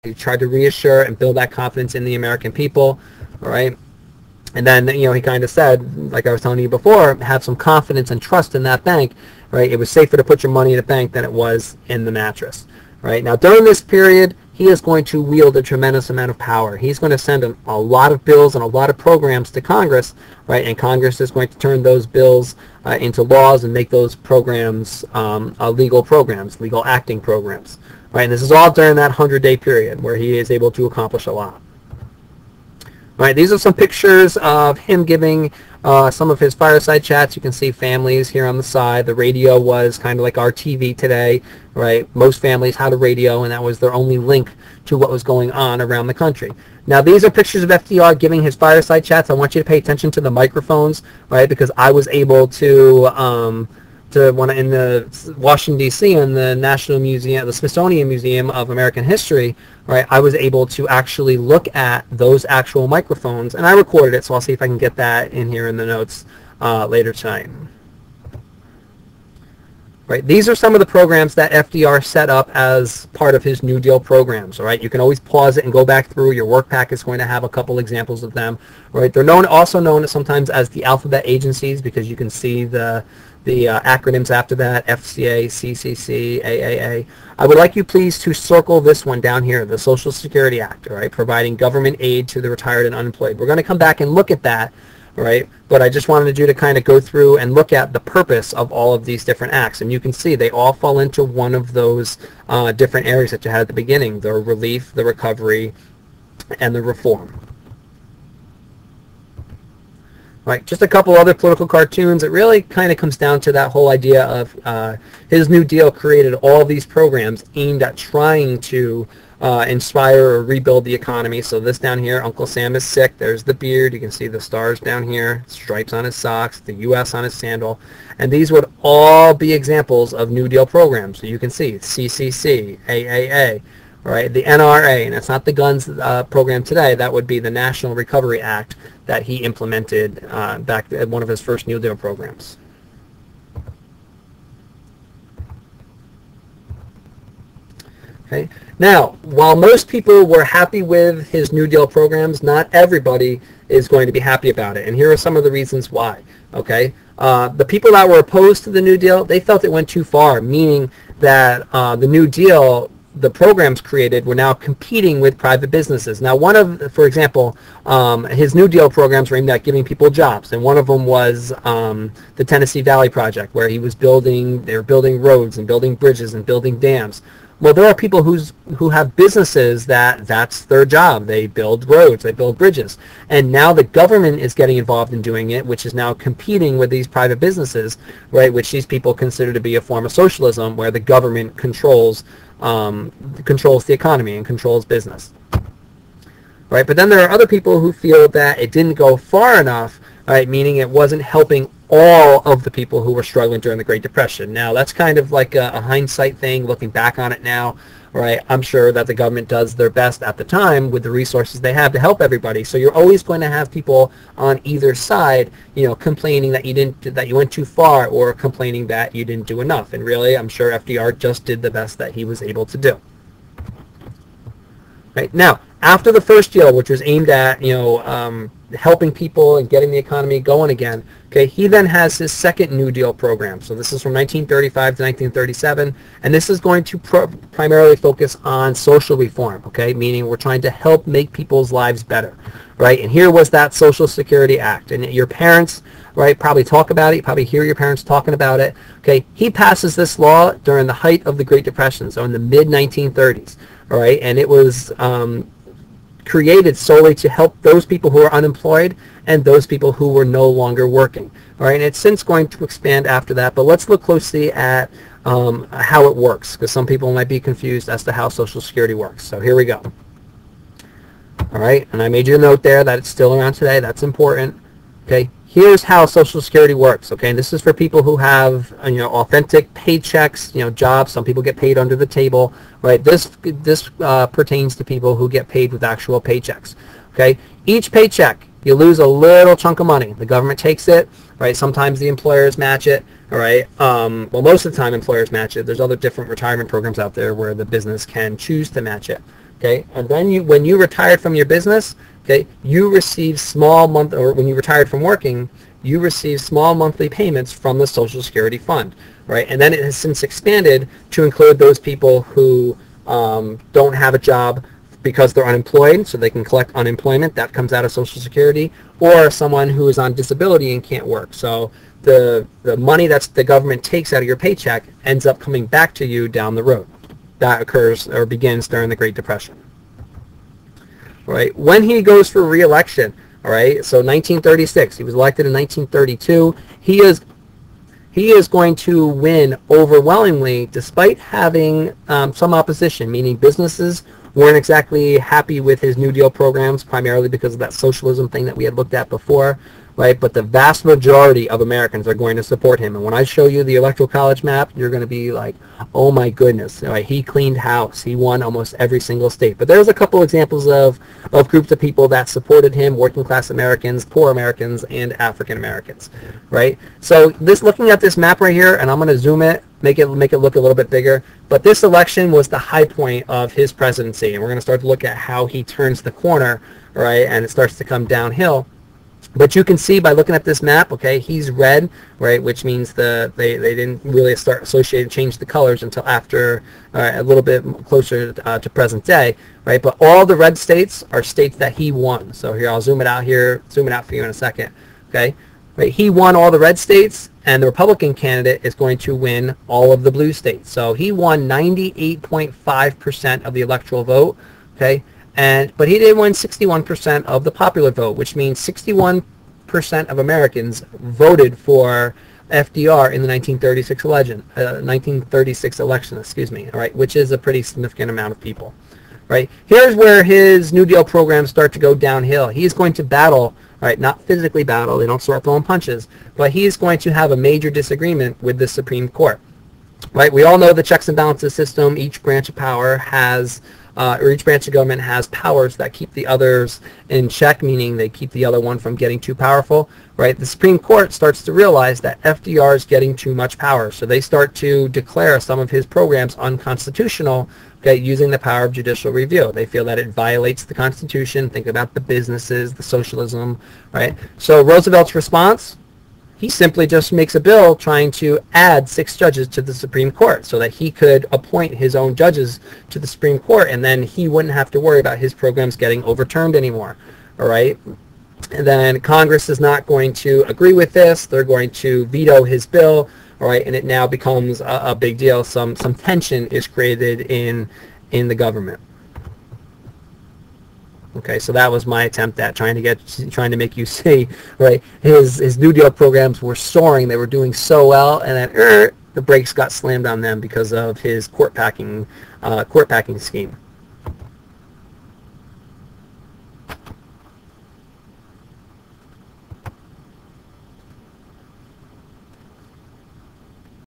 He tried to reassure and build that confidence in the American people, all right? And then, he kind of said, like I was telling you before, have some confidence and trust in that bank, right? It was safer to put your money in a bank than it was in the mattress, right? Now, during this period, he is going to wield a tremendous amount of power. He's going to send a lot of bills and a lot of programs to Congress, right? And Congress is going to turn those bills into laws and make those programs legal acting programs, right? And this is all during that 100-day period where he is able to accomplish a lot. All right, these are some pictures of him giving some of his fireside chats. You can see families here on the side. The radio was kind of like our TV today, right? Most families had a radio, and that was their only link to what was going on around the country. Now, these are pictures of FDR giving his fireside chats. I want you to pay attention to the microphones, right? Because I was able to when in the Washington, D.C. in the National Museum, the Smithsonian Museum of American History, right, I was able to actually look at those actual microphones, and I recorded it, so I'll see if I can get that in here in the notes later tonight. Right, these are some of the programs that FDR set up as part of his New Deal programs. All right, you can always pause it and go back through. Your work pack is going to have a couple examples of them. Right, they're also known sometimes as the alphabet agencies because you can see the acronyms after that: FCA, CCC, AAA. I would like you please to circle this one down here, the Social Security Act. All right, providing government aid to the retired and unemployed. We're going to come back and look at that. Right, but I just wanted you to kind of go through and look at the purpose of all of these different acts, and you can see they all fall into one of those different areas that you had at the beginning: the relief, the recovery, and the reform. Right, just a couple other political cartoons. It really kind of comes down to that whole idea of his New Deal created all these programs aimed at trying to inspire or rebuild the economy. So this down here, Uncle Sam is sick. There's the beard. You can see the stars down here, stripes on his socks, the U.S. on his sandal. And these would all be examples of New Deal programs. So you can see CCC, AAA, right? The NRA, and that's not the guns program today. That would be the National Recovery Act that he implemented back at one of his first New Deal programs. Okay. Now, while most people were happy with his New Deal programs, not everybody is going to be happy about it. And here are some of the reasons why. Okay. The people that were opposed to the New Deal, they felt it went too far, meaning that the New Deal, the programs created, were now competing with private businesses. Now, for example, his New Deal programs were aimed at giving people jobs, and one of them was the Tennessee Valley Project, where they were building roads and building bridges and building dams. Well, there are people who have businesses that's their job. They build roads, they build bridges. And now the government is getting involved in doing it, which is now competing with these private businesses, right, which these people consider to be a form of socialism, where the government controls the economy and controls business. Right? But then there are other people who feel that it didn't go far enough, right, meaning it wasn't helping all of the people who were struggling during the Great Depression. Now, that's kind of like a hindsight thing, looking back on it now, right? I'm sure that the government does their best at the time with the resources they have to help everybody. So you're always going to have people on either side, complaining that you went too far, or complaining that you didn't do enough. And really, I'm sure FDR just did the best that he was able to do. Right? Now, after the first deal, which was aimed at, helping people and getting the economy going again, okay, he then has his second New Deal program. So this is from 1935 to 1937, and this is going to primarily focus on social reform, okay, meaning we're trying to help make people's lives better, right? And here was that Social Security Act, and your parents, right, probably talk about it. You probably hear your parents talking about it, okay? He passes this law during the height of the Great Depression, so in the mid-1930s, all right, and it was created solely to help those people who are unemployed and those people who were no longer working. All right, and it's since going to expand after that, but let's look closely at how it works, because some people might be confused as to how Social Security works. So here we go. All right, and I made you a note there that it's still around today. That's important. Okay, here's how Social Security works. Okay, and this is for people who have authentic paychecks, jobs. Some people get paid under the table, right? This pertains to people who get paid with actual paychecks. Okay, each paycheck, you lose a little chunk of money. The government takes it, right? Sometimes the employers match it. All right. Well, most of the time employers match it. There's other different retirement programs out there where the business can choose to match it. Okay, and then when you retired from your business, okay, you receive when you retired from working, you receive small monthly payments from the Social Security Fund, right? And then it has since expanded to include those people who don't have a job because they're unemployed, so they can collect unemployment. That comes out of Social Security, or someone who is on disability and can't work. So the money that the government takes out of your paycheck ends up coming back to you down the road. That occurs or begins during the Great Depression. All right, when he goes for re-election, all right, so 1936, he was elected in 1932. He is going to win overwhelmingly, despite having some opposition, meaning businesses weren't exactly happy with his New Deal programs, primarily because of that socialism thing that we had looked at before, right? But the vast majority of Americans are going to support him. And when I show you the Electoral College map, you're going to be like, oh my goodness, right? He cleaned house. He won almost every single state. But there's a couple examples of groups of people that supported him: working class Americans, poor Americans, and African Americans, right? So looking at this map right here, and I'm going to zoom it, make it look a little bit bigger, but this election was the high point of his presidency, and we're going to start to look at how he turns the corner, right, and it starts to come downhill. But you can see by looking at this map, okay, he's red, right, which means they didn't really start change the colors until after a little bit closer to present day, right? But all the red states are states that he won. So here, I'll zoom it out for you in a second, okay? Right, he won all the red states, and the Republican candidate is going to win all of the blue states. So he won 98.5% of the electoral vote, okay? But he did win 61% of the popular vote, which means 61% of Americans voted for FDR in the 1936 election, excuse me, all right, which is a pretty significant amount of people, right? Here's where his New Deal programs start to go downhill. He's going to battle, right, not physically battle, they don't start throwing punches, but he's going to have a major disagreement with the Supreme Court, right? We all know the checks and balances system. Each branch of power has or each branch of government has powers that keep the others in check, meaning they keep the other one from getting too powerful, right? The Supreme Court starts to realize that FDR is getting too much power, so they start to declare some of his programs unconstitutional, okay, using the power of judicial review. They feel that it violates the Constitution. Think about the businesses, the socialism, right? So Roosevelt's response, he simply just makes a bill trying to add 6 judges to the Supreme Court so that he could appoint his own judges to the Supreme Court, and then he wouldn't have to worry about his programs getting overturned anymore, all right? And then Congress is not going to agree with this. They're going to veto his bill, all right, and it now becomes a big deal. Some tension is created in the government. Okay, so that was my attempt at trying to make you see, right? His New Deal programs were soaring; they were doing so well, and then the brakes got slammed on them because of his court packing scheme.